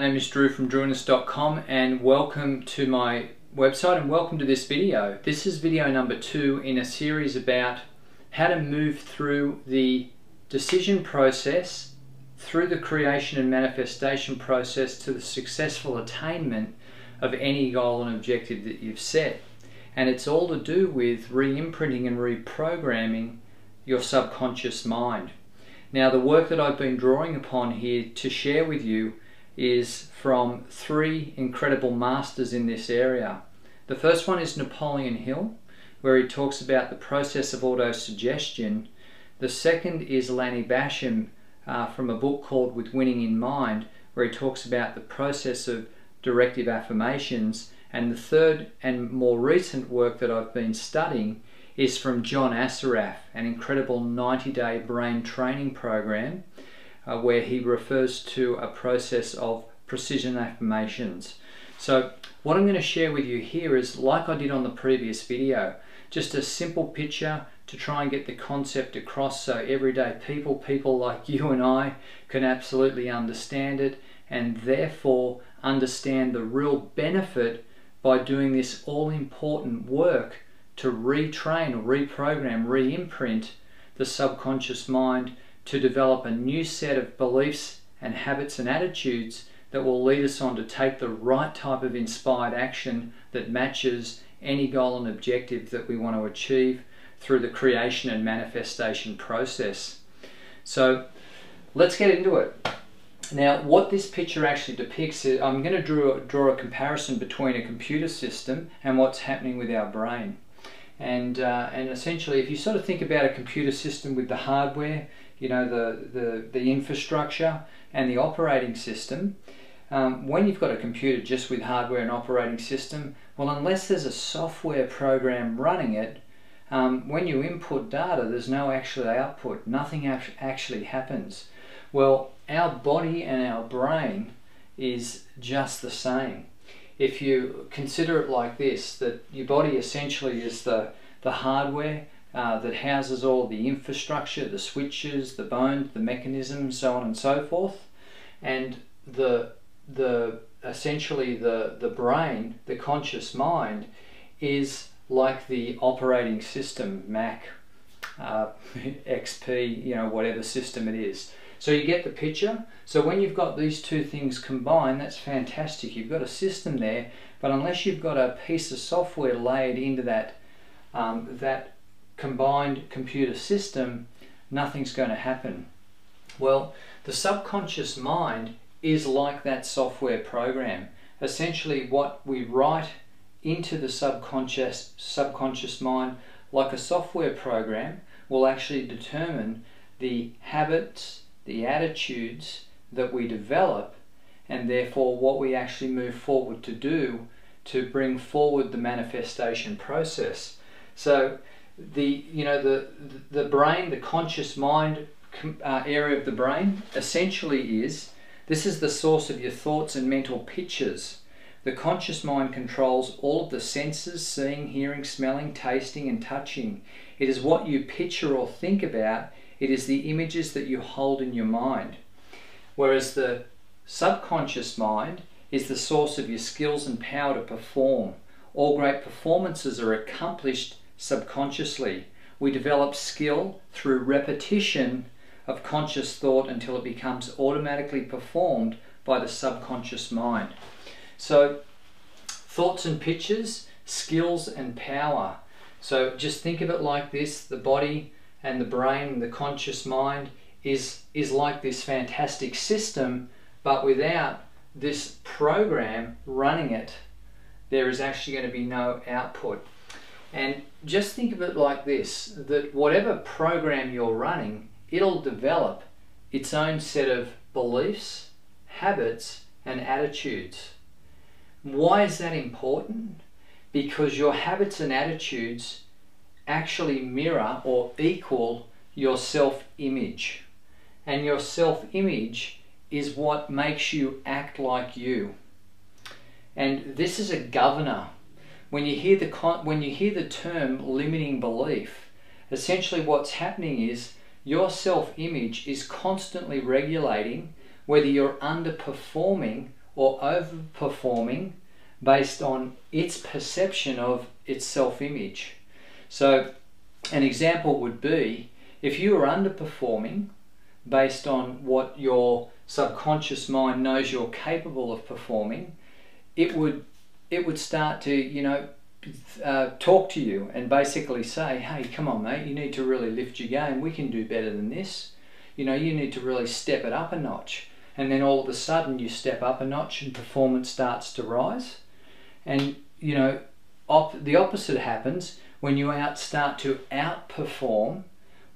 My name is Drew from drewiness.com, and welcome to my website and welcome to this video. This is video number 2 in a series about how to move through the decision process, through the creation and manifestation process to the successful attainment of any goal and objective that you've set. And it's all to do with re-imprinting and reprogramming your subconscious mind. Now, the work that I've been drawing upon here to share with you is from 3 incredible masters in this area. The first one is Napoleon Hill, where he talks about the process of autosuggestion. The second is Lanny Bassham from a book called With Winning in Mind, where he talks about the process of directive affirmations. And the third and more recent work that I've been studying is from John Assaraf, an incredible 90-day brain training program where he refers to a process of precision affirmations. So what I'm going to share with you here is, like I did on the previous video, just a simple picture to try and get the concept across so everyday people like you and I can absolutely understand it, and therefore understand the real benefit by doing this all-important work to retrain or reprogram, re-imprint the subconscious mind to develop a new set of beliefs and habits and attitudes that will lead us on to take the right type of inspired action that matches any goal and objective that we want to achieve through the creation and manifestation process. So let's get into it. Now, what this picture actually depicts is, I'm going to draw a comparison between a computer system and what's happening with our brain. And essentially, if you sort of think about a computer system with the hardware, you know, the infrastructure and the operating system, when you've got a computer just with hardware and operating system, well, unless there's a software program running it, when you input data, there's no actual output. Nothing actually happens. Well, our body and our brain is just the same. If you consider it like this, that your body essentially is the hardware that houses all the infrastructure, the switches, the bones, the mechanisms, so on and so forth, and essentially the brain, the conscious mind, is like the operating system, Mac, XP, you know, whatever system it is. So you get the picture. So when you've got these two things combined, that's fantastic. You've got a system there, but unless you've got a piece of software laid into that that combined computer system, nothing's going to happen. Well, the subconscious mind is like that software program. Essentially, what we write into the subconscious mind, like a software program, will actually determine the habits, the attitudes that we develop, and therefore what we actually move forward to do to bring forward the manifestation process. So the brain, the conscious mind area of the brain, essentially this is the source of your thoughts and mental pictures. The conscious mind controls all of the senses: seeing, hearing, smelling, tasting and touching. It is what you picture or think about. It is the images that you hold in your mind. Whereas the subconscious mind is the source of your skills and power to perform. All great performances are accomplished subconsciously. We develop skill through repetition of conscious thought until it becomes automatically performed by the subconscious mind. So, thoughts and pictures, skills and power. So just think of it like this: the body and the brain, the conscious mind, is like this fantastic system, but without this program running it, there is actually going to be no output. And just think of it like this, that whatever program you're running, it'll develop its own set of beliefs, habits, and attitudes. Why is that important? Because your habits and attitudes actually mirror or equal your self-image, and your self-image is what makes you act like you. And this is a governor. When you hear the term limiting belief, essentially what's happening is your self-image is constantly regulating whether you're underperforming or overperforming based on its perception of its self-image. So an example would be if you are underperforming based on what your subconscious mind knows you're capable of performing, it would start to talk to you and basically say, hey, come on mate, you need to really lift your game, we can do better than this, you need to really step it up a notch. And then all of a sudden you step up a notch and performance starts to rise. And the opposite happens when you start to outperform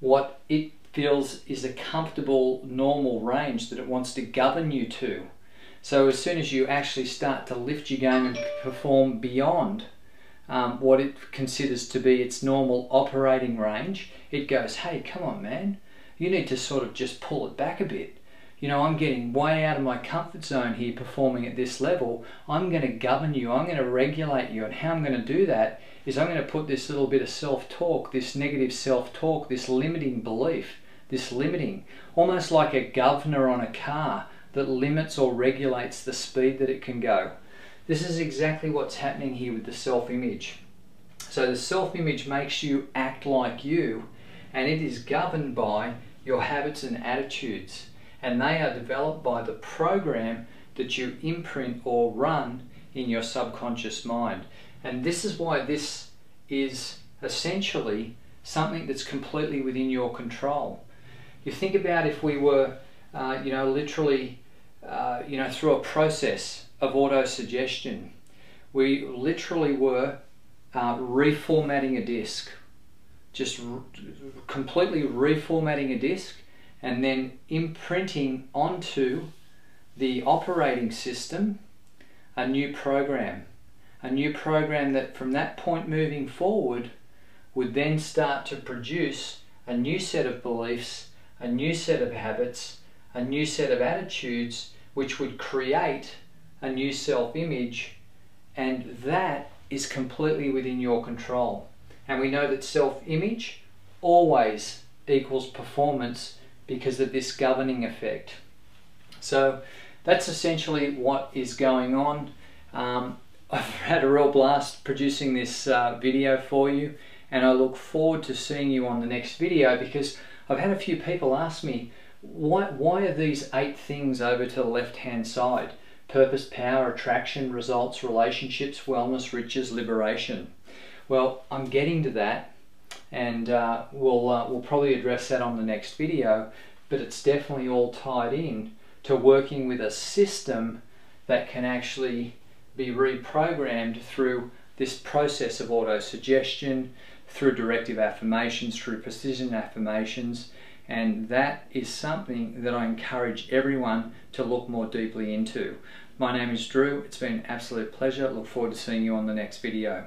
what it feels is a comfortable, normal range that it wants to govern you to. So as soon as you actually start to lift your game and perform beyond what it considers to be its normal operating range, it goes, hey, come on man, you need to sort of just pull it back a bit. I'm getting way out of my comfort zone here performing at this level. I'm going to govern you, I'm going to regulate you, and how I'm going to do that is I'm going to put this little bit of self-talk, this negative self-talk, this limiting belief, this limiting, almost like a governor on a car that limits or regulates the speed that it can go. This is exactly what's happening here with the self-image. So the self-image makes you act like you, and it is governed by your habits and attitudes. And they are developed by the program that you imprint or run in your subconscious mind. And this is why this is essentially something that's completely within your control. You think about if we were, literally, through a process of auto-suggestion, we literally were reformatting a disk, just completely reformatting a disk, and then imprinting onto the operating system a new program that from that point moving forward would then start to produce a new set of beliefs, a new set of habits, a new set of attitudes, which would create a new self-image, and that is completely within your control. And we know that self-image always equals performance because of this governing effect. So that's essentially what is going on. I've had a real blast producing this video for you, and I look forward to seeing you on the next video, because I've had a few people ask me, why are these 8 things over to the left hand side? Purpose, power, attraction, results, relationships, wellness, riches, liberation. Well, I'm getting to that, and we'll probably address that on the next video, but it's definitely all tied in to working with a system that can actually be reprogrammed through this process of auto-suggestion, through directive affirmations, through precision affirmations, and that is something that I encourage everyone to look more deeply into. My name is Drew. It's been an absolute pleasure. I look forward to seeing you on the next video.